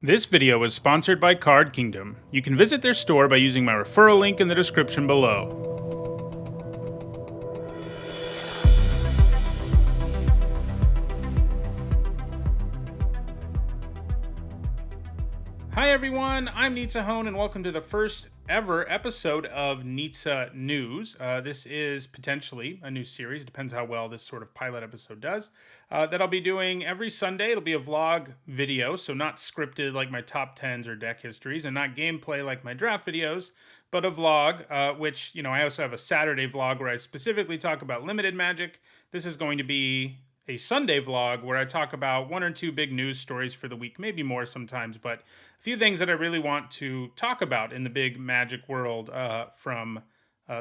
This video is sponsored by Card Kingdom. You can visit their store by using my referral link in the description below. Hi everyone, I'm Nizzanews and welcome to the first ever episode of Nizzanews. This is potentially a new series, depends how well this sort of pilot episode does, that I'll be doing every Sunday. It'll be a vlog video, so not scripted like my top 10s or deck histories, and not gameplay like my draft videos, but a vlog, which, I also have a Saturday vlog where I specifically talk about limited Magic. This is going to be a Sunday vlog where I talk about one or two big news stories for the week, maybe more sometimes, but a few things that I really want to talk about in the big Magic world from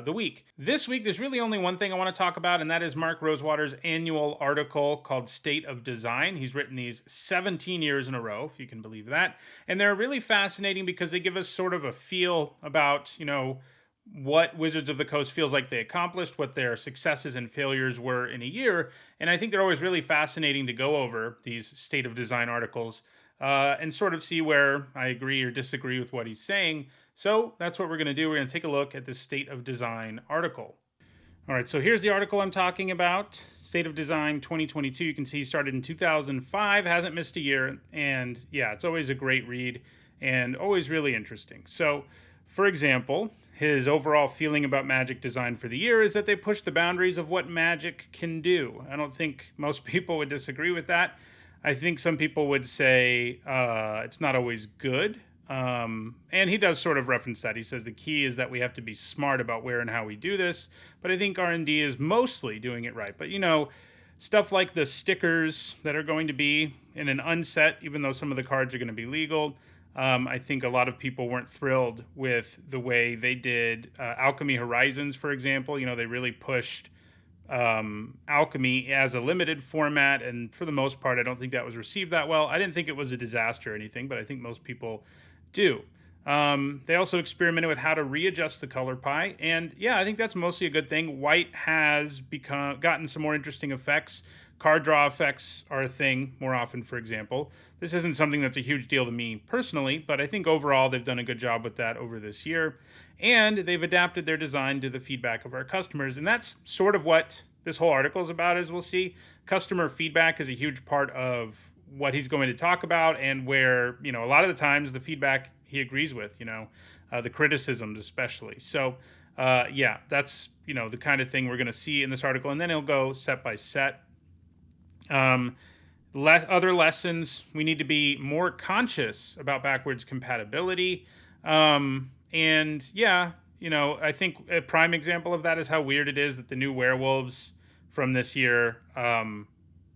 the week. This week, there's really only one thing I want to talk about, and that is Mark Rosewater's annual article called State of Design. He's written these 17 years in a row, if you can believe that. And they're really fascinating because they give us sort of a feel about, what Wizards of the Coast feels like they accomplished, what their successes and failures were in a year. And I think they're always really fascinating to go over these State of Design articles and sort of see where I agree or disagree with what he's saying. So that's what we're going to do. We're going to take a look at the State of Design article. All right, so here's the article I'm talking about. State of Design 2022. You can see started in 2005, hasn't missed a year. And yeah, it's always a great read and always really interesting. So, for example, his overall feeling about Magic design for the year is that they push the boundaries of what Magic can do. I don't think most people would disagree with that. I think some people would say it's not always good. And he does sort of reference that. He says the key is that we have to be smart about where and how we do this. But I think R&D is mostly doing it right. But, stuff like the stickers that are going to be in an unset, even though some of the cards are going to be legal. I think a lot of people weren't thrilled with the way they did Alchemy Horizons, for example. They really pushed Alchemy as a limited format, and for the most part, I don't think that was received that well. I didn't think it was a disaster or anything, but I think most people do. They also experimented with how to readjust the color pie, and yeah, I think that's mostly a good thing. White has gotten some more interesting effects. Card draw effects are a thing more often, for example. This isn't something that's a huge deal to me personally, but I think overall they've done a good job with that over this year. And they've adapted their design to the feedback of our customers. And that's sort of what this whole article is about, as we'll see. Customer feedback is a huge part of what he's going to talk about, and where, a lot of the times the feedback he agrees with, the criticisms especially. So, yeah, that's, the kind of thing we're going to see in this article. And then he'll go set by set. Other lessons, we need to be more conscious about backwards compatibility. And yeah, I think a prime example of that is how weird it is that the new werewolves from this year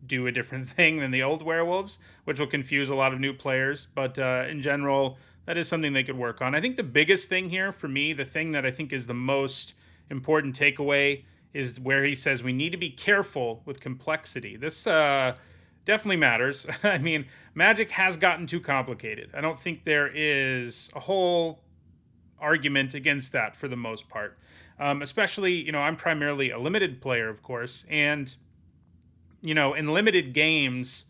do a different thing than the old werewolves, which will confuse a lot of new players. But in general, that is something they could work on. I think the biggest thing here for me, the thing that I think is the most important takeaway, is where he says we need to be careful with complexity. This definitely matters. I mean, Magic has gotten too complicated. I don't think there is a whole argument against that for the most part. Especially, I'm primarily a limited player, of course. And, in limited games,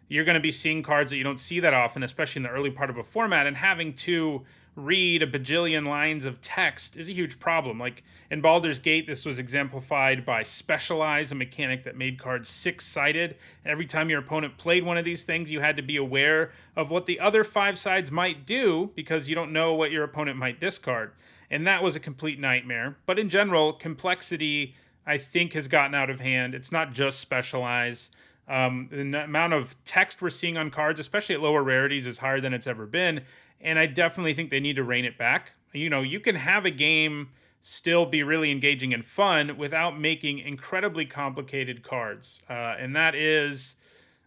you're going to be seeing cards that you don't see that often, especially in the early part of a format, and having to read a bajillion lines of text is a huge problem. Like in Baldur's Gate, this was exemplified by Specialize, a mechanic that made cards six-sided. Every time your opponent played one of these things, you had to be aware of what the other five sides might do, because you don't know what your opponent might discard. And that was a complete nightmare. But in general, complexity, I think, has gotten out of hand. It's not just Specialize. The amount of text we're seeing on cards, especially at lower rarities, is higher than it's ever been. And I definitely think they need to rein it back. You can have a game still be really engaging and fun without making incredibly complicated cards. And that is,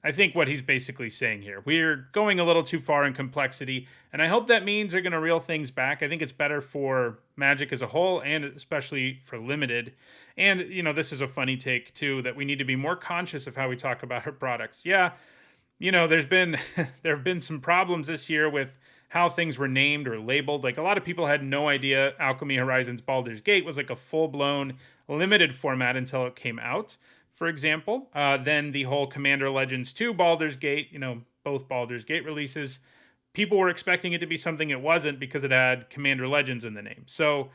I think, what he's basically saying here. We're going a little too far in complexity, and I hope that means they're going to reel things back. I think it's better for Magic as a whole, and especially for Limited. And, this is a funny take, too, that we need to be more conscious of how we talk about our products. Yeah, there have been some problems this year with how things were named or labeled. Like, a lot of people had no idea Alchemy Horizons Baldur's Gate was like a full-blown limited format until it came out, for example. Then the whole Commander Legends 2 Baldur's Gate, both Baldur's Gate releases people were expecting it to be something it wasn't because it had Commander Legends in the name. So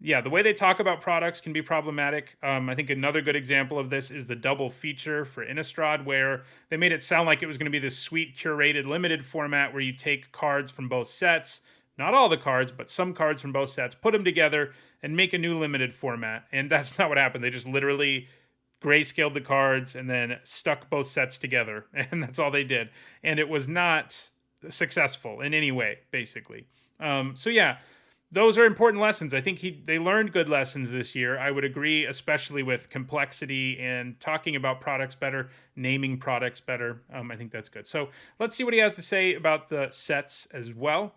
yeah, the way they talk about products can be problematic. I think another good example of this is the double feature for Innistrad, where they made it sound like it was going to be this sweet, curated, limited format where you take cards from both sets, not all the cards, but some cards from both sets, put them together, and make a new limited format. And that's not what happened. They just literally grayscaled the cards and then stuck both sets together, and that's all they did. And it was not successful in any way, basically. So yeah, those are important lessons. I think they learned good lessons this year. I would agree, especially with complexity and talking about products better, naming products better. I think that's good. So let's see what he has to say about the sets as well.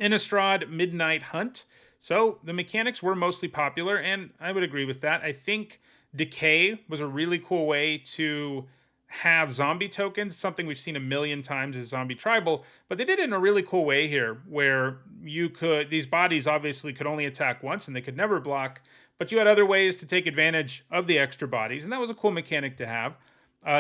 Innistrad Midnight Hunt. So the mechanics were mostly popular, and I would agree with that. I think Decay was a really cool way to have zombie tokens, something we've seen a million times as Zombie Tribal, but they did it in a really cool way here, where these bodies obviously could only attack once and they could never block, but you had other ways to take advantage of the extra bodies, and that was a cool mechanic to have.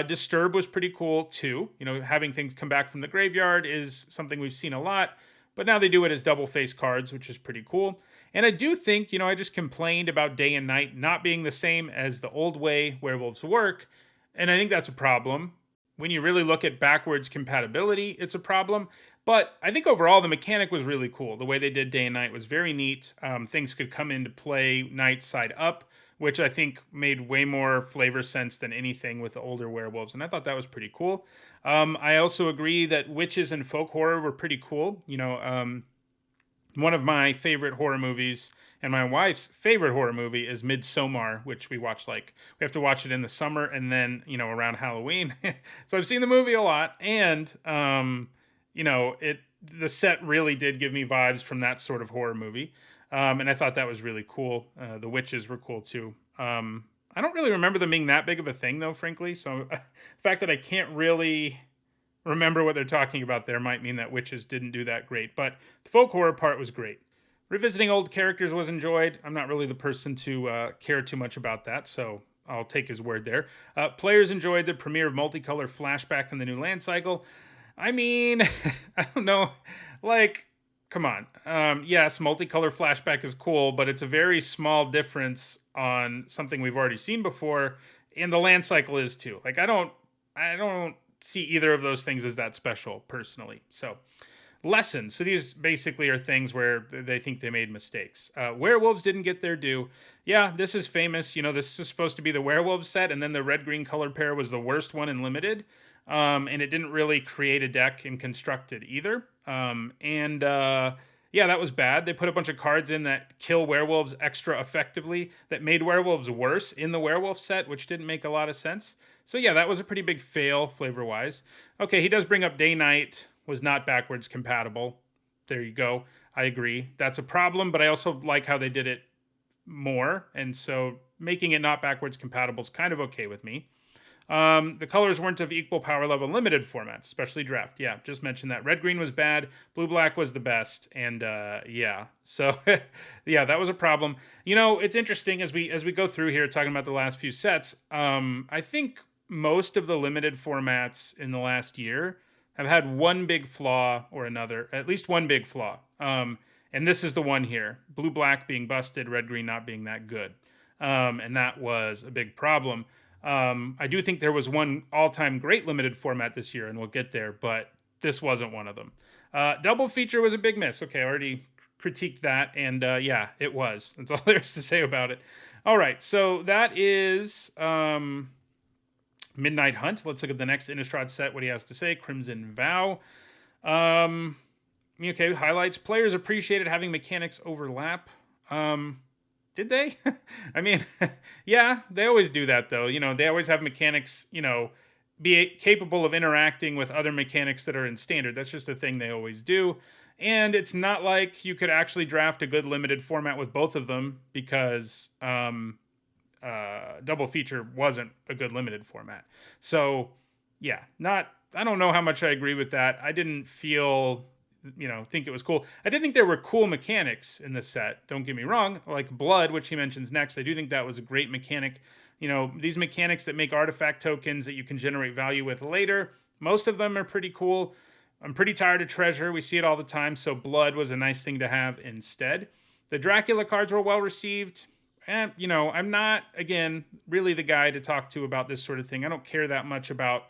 Disturb was pretty cool too. Having things come back from the graveyard is something we've seen a lot, but now they do it as double face cards, which is pretty cool. And I do think, I just complained about day and night not being the same as the old way werewolves work. And I think that's a problem. When you really look at backwards compatibility, it's a problem. But I think overall the mechanic was really cool. The way they did day and night was very neat. Things could come into play night side up, which I think made way more flavor sense than anything with the older werewolves. And I thought that was pretty cool. I also agree that witches and folk horror were pretty cool. One of my favorite horror movies and my wife's favorite horror movie is Midsommar, which we have to watch it in the summer and then, around Halloween. So I've seen the movie a lot, and, the set really did give me vibes from that sort of horror movie. And I thought that was really cool. The witches were cool too. I don't really remember them being that big of a thing though, frankly. So the fact that I can't really remember what they're talking about there might mean that witches didn't do that great, but the folk horror part was great. Revisiting old characters was enjoyed. I'm not really the person to care too much about that, so I'll take his word there. Players enjoyed the premiere of Multicolor Flashback in the new land cycle. I mean, I don't know, come on. Yes, Multicolor Flashback is cool, but it's a very small difference on something we've already seen before, and the land cycle is too. I don't see either of those things as that special, personally. So lessons. So these basically are things where they think they made mistakes. Werewolves didn't get their due. Yeah, this is famous. This is supposed to be the werewolf set, and then the red-green color pair was the worst one in limited. And it didn't really create a deck and construct it either. Yeah, that was bad. They put a bunch of cards in that kill werewolves extra effectively, that made werewolves worse in the werewolf set, which didn't make a lot of sense. So yeah, that was a pretty big fail flavor-wise. Okay, he does bring up day-night was not backwards compatible. There you go. I agree. That's a problem, but I also like how they did it more, and so making it not backwards compatible is kind of okay with me. The colors weren't of equal power level in limited formats, especially draft. Yeah, just mentioned that. Red-green was bad. Blue-black was the best, and yeah. So, yeah, that was a problem. It's interesting as we go through here talking about the last few sets. I think most of the limited formats in the last year have had one big flaw or another, at least one big flaw. And this is the one here. Blue-black being busted, red-green not being that good. And that was a big problem. I do think there was one all-time great limited format this year, and we'll get there, but this wasn't one of them. Double feature was a big miss. Okay, I already critiqued that, and yeah, it was. That's all there is to say about it. All right, so that is Midnight Hunt. Let's look at the next Innistrad set, what he has to say. Crimson Vow. Okay, highlights. Players appreciated having mechanics overlap. Did they? I mean, yeah, they always do that, though. They always have mechanics, be capable of interacting with other mechanics that are in standard. That's just a thing they always do. And it's not like you could actually draft a good limited format with both of them, because double feature wasn't a good limited format. So, yeah, I don't know how much I agree with that. I didn't think it was cool. I did think there were cool mechanics in the set, don't get me wrong, like Blood, which he mentions next. I do think that was a great mechanic. These mechanics that make artifact tokens that you can generate value with later, most of them are pretty cool. I'm pretty tired of treasure. We see it all the time, so blood was a nice thing to have instead. The Dracula cards were well received. And, I'm not, again, really the guy to talk to about this sort of thing. I don't care that much about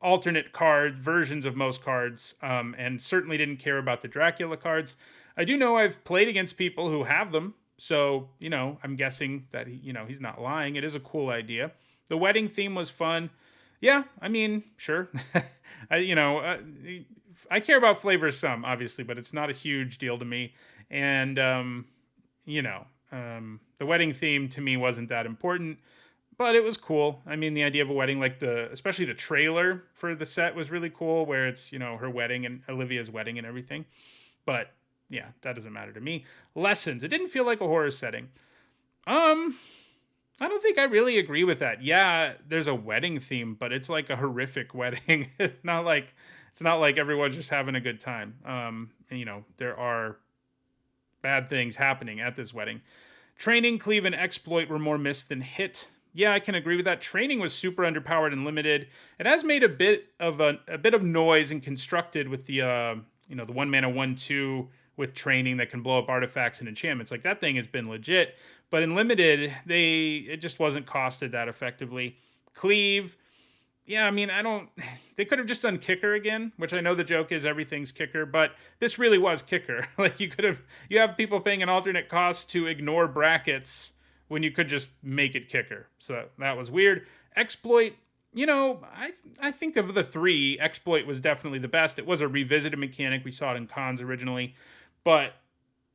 alternate card versions of most cards, and certainly didn't care about the Dracula cards. I do know I've played against people who have them, so, I'm guessing that, he's not lying. It is a cool idea. The wedding theme was fun. Yeah, I mean, sure. I care about flavors some, obviously, but it's not a huge deal to me. And the wedding theme to me wasn't that important, but it was cool. I mean, the idea of a wedding, like especially the trailer for the set was really cool, where it's her wedding and Olivia's wedding and everything. But yeah, that doesn't matter to me. Lessons. It didn't feel like a horror setting. I don't think I really agree with that. Yeah, there's a wedding theme, but it's like a horrific wedding. It's not like everyone's just having a good time. And there are bad things happening at this wedding. Training, cleave, and exploit were more missed than hit. Yeah, I can agree with that. Training was super underpowered and limited. It has made a bit of noise and constructed with the the 1 mana 1/2 with training that can blow up artifacts and enchantments. Like, that thing has been legit, but in limited, it just wasn't costed that effectively. Cleave, yeah, I mean, they could have just done kicker again, which I know the joke is everything's kicker, but this really was kicker. Like, you have people paying an alternate cost to ignore brackets when you could just make it kicker. So that was weird. Exploit, I think of the three, exploit was definitely the best. It was a revisited mechanic. We saw it in cons originally, but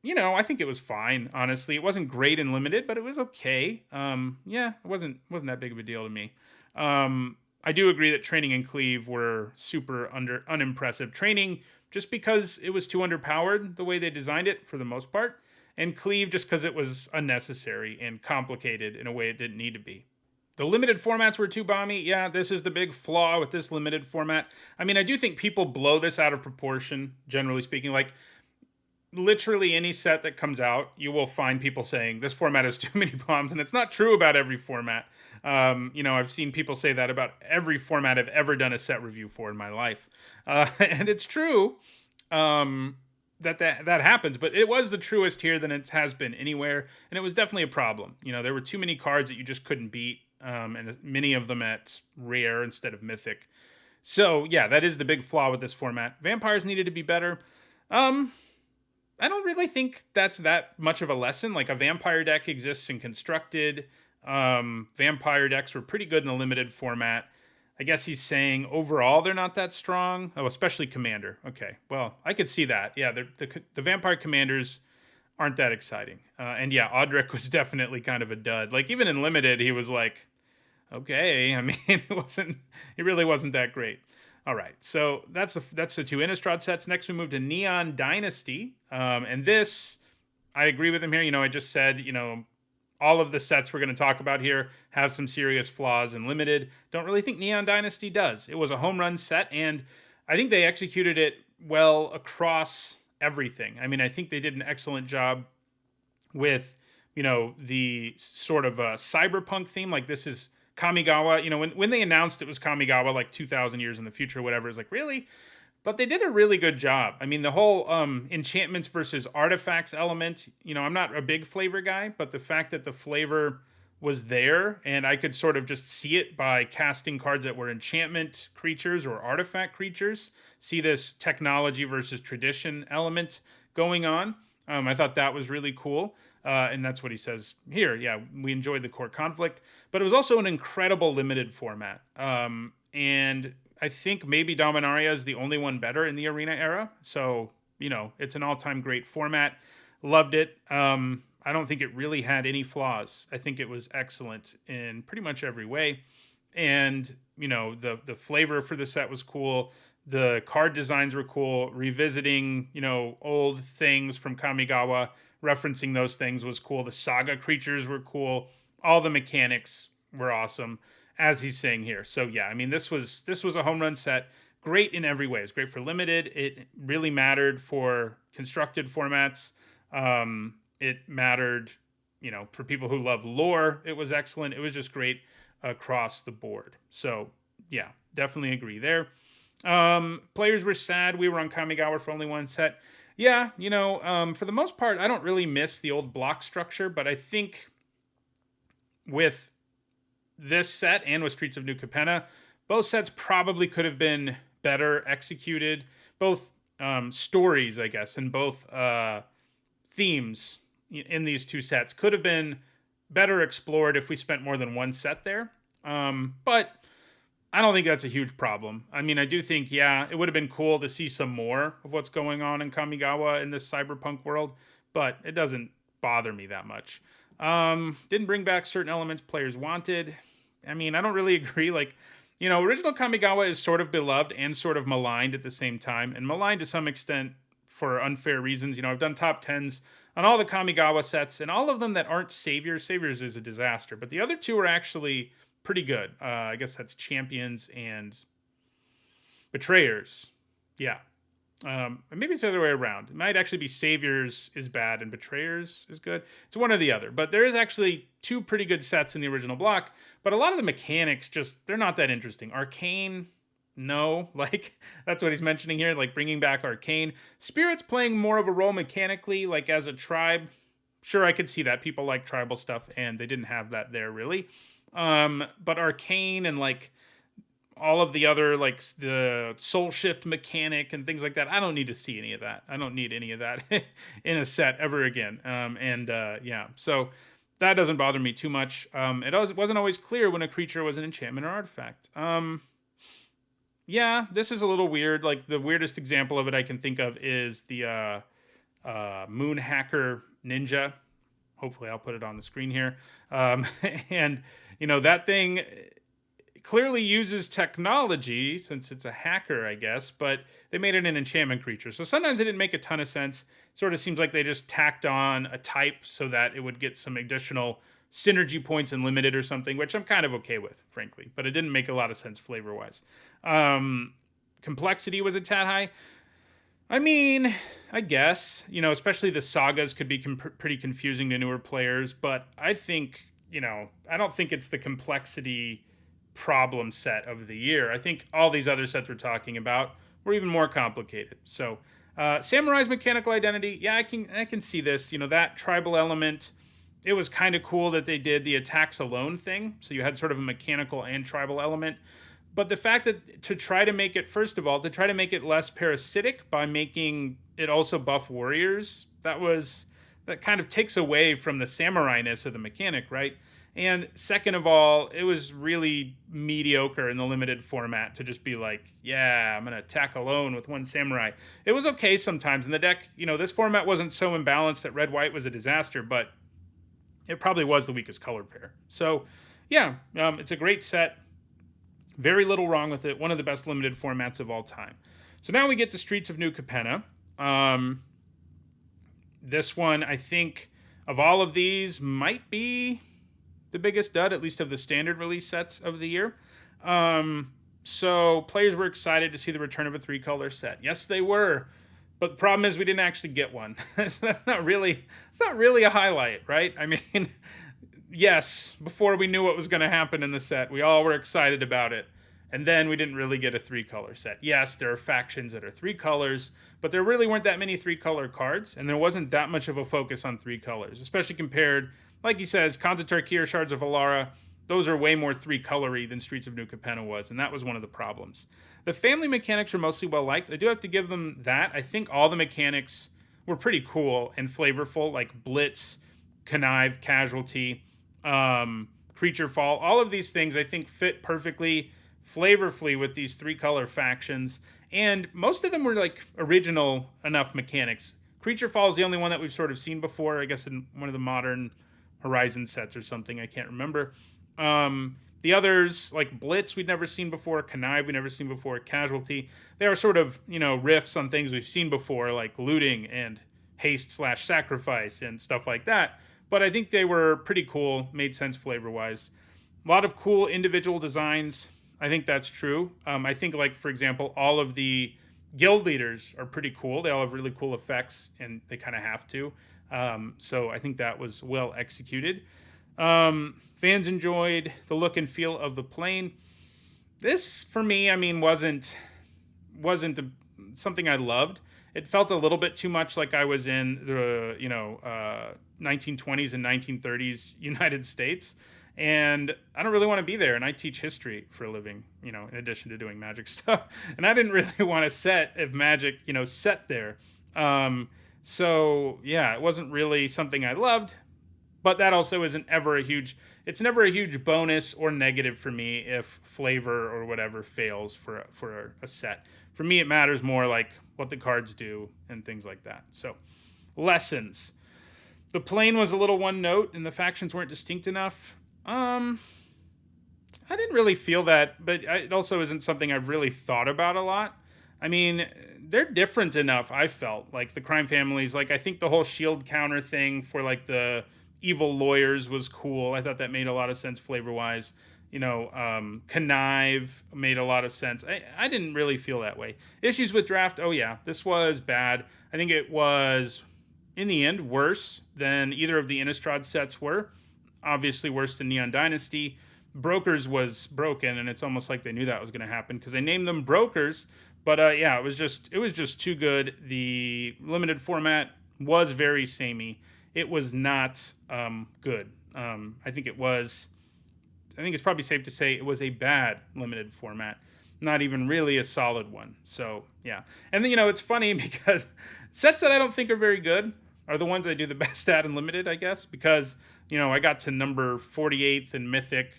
I think it was fine. Honestly, it wasn't great and limited, but it was okay. Yeah, it wasn't that big of a deal to me. I do agree that training and cleave were super unimpressive. Training just because it was too underpowered the way they designed it for the most part, and cleave just because it was unnecessary and complicated in a way it didn't need to be. The limited formats were too bomby. Yeah, this is the big flaw with this limited format. I mean, I do think people blow this out of proportion, generally speaking. Like, literally any set that comes out, you will find people saying this format has too many bombs, and it's not true about every format. I've seen people say that about every format I've ever done a set review for in my life, and it's true that happens. But it was the truest here than it has been anywhere, and it was definitely a problem. There were too many cards that you just couldn't beat, and many of them at rare instead of mythic. So yeah, that is the big flaw with this format. Vampires needed to be better. I don't really think that's that much of a lesson. Like, a vampire deck exists in constructed. Vampire decks were pretty good in the limited format. I guess he's saying overall they're not that strong. Oh, especially commander. Okay, well, I could see that. Yeah, the vampire commanders aren't that exciting. And yeah, Audric was definitely kind of a dud. Like, even in limited, he was like, okay. I mean, it really wasn't that great. All right, so that's the two Innistrad sets. Next, we move to Neon Dynasty, and this, I agree with him here. I just said, all of the sets we're going to talk about here have some serious flaws and limited. Don't really think Neon Dynasty does. It was a home run set, and I think they executed it well across everything. I mean, I think they did an excellent job with, the sort of cyberpunk theme. Like, this is Kamigawa. When they announced it was Kamigawa, like 2,000 years in the future, whatever, it's like, really? But they did a really good job. I mean, the whole enchantments versus artifacts element, I'm not a big flavor guy, but the fact that the flavor was there and I could sort of just see it by casting cards that were enchantment creatures or artifact creatures, see this technology versus tradition element going on. I thought that was really cool. And that's what he says here. Yeah, we enjoyed the core conflict, but it was also an incredible limited format. And I think maybe Dominaria is the only one better in the Arena era. So, it's an all-time great format. Loved it. I don't think it really had any flaws. I think it was excellent in pretty much every way. And, the flavor for the set was cool. The card designs were cool. Revisiting, old things from Kamigawa, referencing those things was cool. The saga creatures were cool. All the mechanics were awesome, as he's saying here. So yeah, I mean, this was a home run set. Great in every way. It's great for limited. It really mattered for constructed formats. It mattered, for people who love lore. It was excellent. It was just great across the board. So yeah, definitely agree there. Players were sad we were on Kamigawa for only one set. Yeah, for the most part, I don't really miss the old block structure, but I think with this set and with Streets of New Capenna, both sets probably could have been better executed. Both stories, I guess, and both themes in these two sets could have been better explored if we spent more than one set there. But I don't think that's a huge problem. I mean, I do think, yeah, it would have been cool to see some more of what's going on in Kamigawa in this cyberpunk world, but it doesn't bother me that much. Didn't bring back certain elements players wanted. I mean, I don't really agree. Like, original Kamigawa is sort of beloved and sort of maligned at the same time, and maligned to some extent for unfair reasons. I've done top 10s on all the Kamigawa sets, and all of them that aren't Saviors. Saviors is a disaster, but the other two are actually pretty good. I guess that's Champions and Betrayers. Yeah. Maybe it's the other way around. It might actually be Saviors is bad and Betrayers is good. It's one or the other. But there is actually two pretty good sets in the original block. But a lot of the mechanics they're not that interesting. Arcane, no. Like, that's what he's mentioning here. Like, bringing back Arcane. Spirit's playing more of a role mechanically, like as a tribe. Sure, I could see that. People like tribal stuff, and they didn't have that there, really. But Arcane and, like, all of the other, like, the soul shift mechanic and things like that, I don't need to see any of that. I don't need any of that in a set ever again. Yeah, so that doesn't bother me too much. It wasn't always clear when a creature was an enchantment or artifact. Yeah, this is a little weird. Like, the weirdest example of it I can think of is the Moon Hacker Ninja. Hopefully I'll put it on the screen here. And, that thing clearly uses technology since it's a hacker, I guess, but they made it an enchantment creature. So sometimes it didn't make a ton of sense. Sort of seems like they just tacked on a type so that it would get some additional synergy points and limited or something, which I'm kind of okay with, frankly, but it didn't make a lot of sense flavor-wise. Complexity was a tad high. I mean, I guess, especially the sagas could be pretty confusing to newer players, but I think, I don't think it's the complexity problem set of the year. I think all these other sets we're talking about were even more complicated. So, Samurai's mechanical identity, yeah, I can see this. That tribal element, it was kind of cool that they did the attacks alone thing. So you had sort of a mechanical and tribal element. But the fact that to try to make it, first of all, to try to make it less parasitic by making it also buff warriors, that kind of takes away from the samurai-ness of the mechanic, right? And second of all, it was really mediocre in the limited format to just be like, yeah, I'm going to attack alone with one samurai. It was okay sometimes in the deck. This format wasn't so imbalanced that red-white was a disaster, but it probably was the weakest color pair. So, yeah, it's a great set. Very little wrong with it. One of the best limited formats of all time. So now we get to Streets of New Capenna. This one, I think, of all of these, might be the biggest dud, at least of the standard release sets of the year. So players were excited to see the return of a 3-color set. Yes, they were. But the problem is we didn't actually get one. So it's not really a highlight, right? I mean, yes, before we knew what was going to happen in the set, we all were excited about it. And then we didn't really get a 3-color set. Yes, there are factions that are 3 colors, but there really weren't that many 3-color cards, and there wasn't that much of a focus on 3 colors, especially compared, like he says, Khans of Tarkir, Shards of Alara, those are way more 3-colory than Streets of New Capenna was, and that was one of the problems. The family mechanics are mostly well-liked. I do have to give them that. I think all the mechanics were pretty cool and flavorful, like Blitz, Connive, Casualty, Creature Fall. All of these things I think fit perfectly, flavorfully with these 3-color factions, and most of them were like original enough mechanics. Creature Fall is the only one that we've sort of seen before, I guess in one of the modern Horizon sets or something, I can't remember. The others, like Blitz, we'd never seen before, Connive, we'd never seen before, Casualty, they are sort of, riffs on things we've seen before, like looting and haste/sacrifice and stuff like that, but I think they were pretty cool, made sense flavor-wise. A lot of cool individual designs. I think that's true. I think, like, for example, all of the guild leaders are pretty cool. They all have really cool effects, and they kind of have to. So I think that was well executed. Fans enjoyed the look and feel of the plane. This, for me, wasn't wasn't something I loved. It felt a little bit too much like I was in the 1920s and 1930s United States, and I don't really want to be there. And I teach history for a living, in addition to doing magic stuff. And I didn't really want a set of magic, set there. So yeah, it wasn't really something I loved, but that also isn't ever a huge. It's never a huge bonus or negative for me if flavor or whatever fails for a set. For me, it matters more like what the cards do and things like that. So, lessons. The plane was a little one note, and the factions weren't distinct enough. I didn't really feel that, but it also isn't something I've really thought about a lot. I mean, they're different enough, I felt. Like, the crime families, like, I think the whole shield counter thing for, like, the evil lawyers was cool. I thought that made a lot of sense flavor-wise. Connive made a lot of sense. I didn't really feel that way. Issues with draft, oh yeah, this was bad. I think it was, in the end, worse than either of the Innistrad sets were. Obviously worse than Neon Dynasty. Brokers was broken, and it's almost like they knew that was going to happen because they named them Brokers. But yeah, it was just too good. The limited format was very samey. It was not good. I think it's probably safe to say it was a bad limited format, not even really a solid one. So yeah, and then it's funny because sets that I don't think are very good are the ones I do the best at in limited, I guess, because I got to number 48th in Mythic,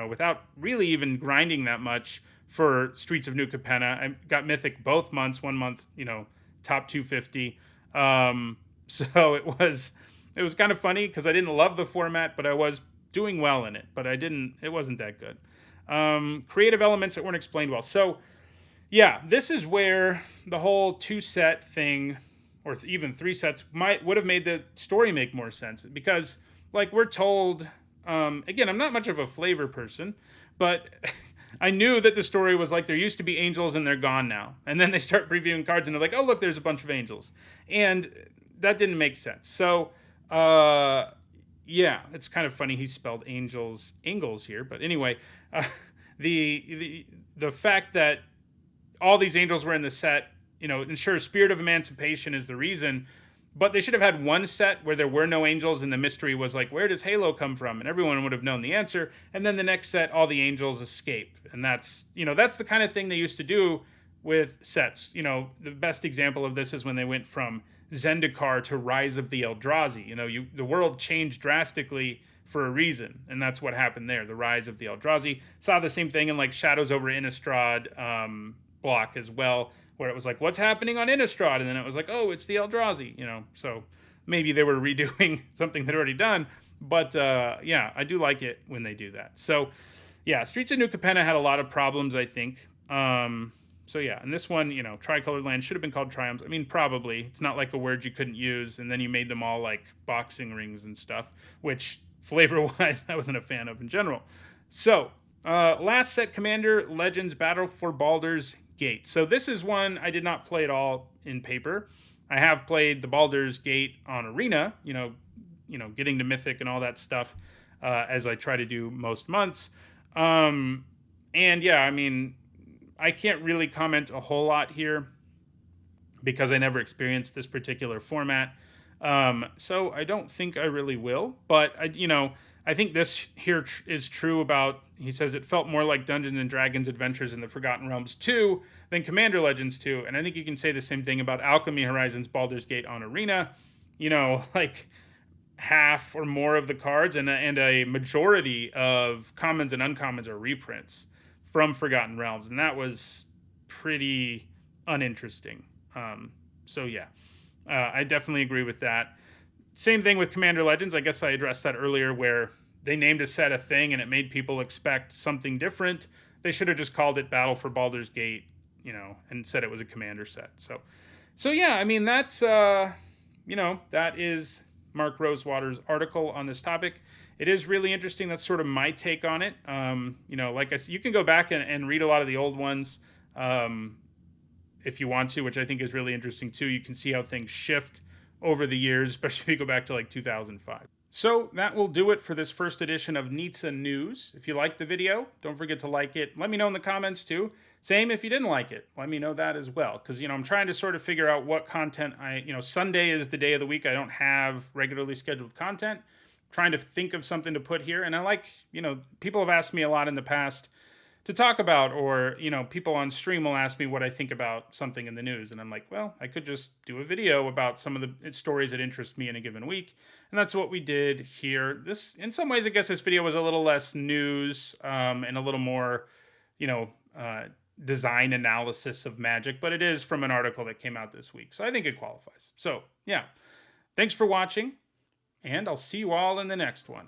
without really even grinding that much for Streets of New Capena. I got Mythic both months. One month, top 250. So it was kind of funny because I didn't love the format, but I was doing well in it. But it wasn't that good. Creative elements that weren't explained well. So yeah, this is where the whole 2-set thing, or even 3 sets, would have made the story make more sense, because like we're told, again, I'm not much of a flavor person, but I knew that the story was like there used to be angels and they're gone now, and then they start previewing cards and they're like, oh look, there's a bunch of angels, and that didn't make sense. So yeah, it's kind of funny he spelled angels here, but anyway, the fact that all these angels were in the set, and sure, Spirit of Emancipation is the reason, but they should have had one set where there were no angels and the mystery was like, where does Halo come from? And everyone would have known the answer. And then the next set, all the angels escape. And that's the kind of thing they used to do with sets. The best example of this is when they went from Zendikar to Rise of the Eldrazi. The world changed drastically for a reason, and that's what happened there, the Rise of the Eldrazi. Saw the same thing in like Shadows over Innistrad block as well, where it was like, what's happening on Innistrad? And then it was like, oh, it's the Eldrazi, So maybe they were redoing something they'd already done. But yeah, I do like it when they do that. So yeah, Streets of New Capena had a lot of problems, I think. So yeah, and this one, Tricolored Land should have been called Triumphs. I mean, probably. It's not like a word you couldn't use, and then you made them all like boxing rings and stuff, which flavor-wise I wasn't a fan of in general. So, last set, Commander Legends Battle for Baldur's Gate. So this is one I did not play at all in paper. I have played the Baldur's Gate on Arena, getting to Mythic and all that stuff, as I try to do most months. And yeah, I mean, I can't really comment a whole lot here because I never experienced this particular format. So I don't think I really will, but I think this here is true about, he says it felt more like Dungeons and Dragons Adventures in the Forgotten Realms 2 than Commander Legends 2. And I think you can say the same thing about Alchemy Horizons Baldur's Gate on Arena. Like half or more of the cards and a majority of commons and uncommons are reprints from Forgotten Realms, and that was pretty uninteresting. So yeah, I definitely agree with that. Same thing with Commander Legends. I guess I addressed that earlier, where they named a set a thing and it made people expect something different. They should have just called it Battle for Baldur's Gate, and said it was a Commander set. So yeah, I mean, that's that is Mark Rosewater's article on this topic. It is really interesting. That's sort of my take on it. Like I said, you can go back and read a lot of the old ones if you want to, which I think is really interesting too. You can see how things shift over the years, especially if you go back to like 2005. So that will do it for this first edition of Nizzanews. If you liked the video, don't forget to like it. Let me know in the comments too. Same if you didn't like it. Let me know that as well. Because, I'm trying to sort of figure out what content Sunday is the day of the week I don't have regularly scheduled content. Trying to think of something to put here. And I like, people have asked me a lot in the past to talk about, or people on stream will ask me what I think about something in the news, and I'm like, well, I could just do a video about some of the stories that interest me in a given week, and that's what we did here. This, in some ways, I guess this video was a little less news, and a little more, you know uh, design analysis of Magic, but it is from an article that came out this week, so I think it qualifies. So yeah, thanks for watching, and I'll see you all in the next one.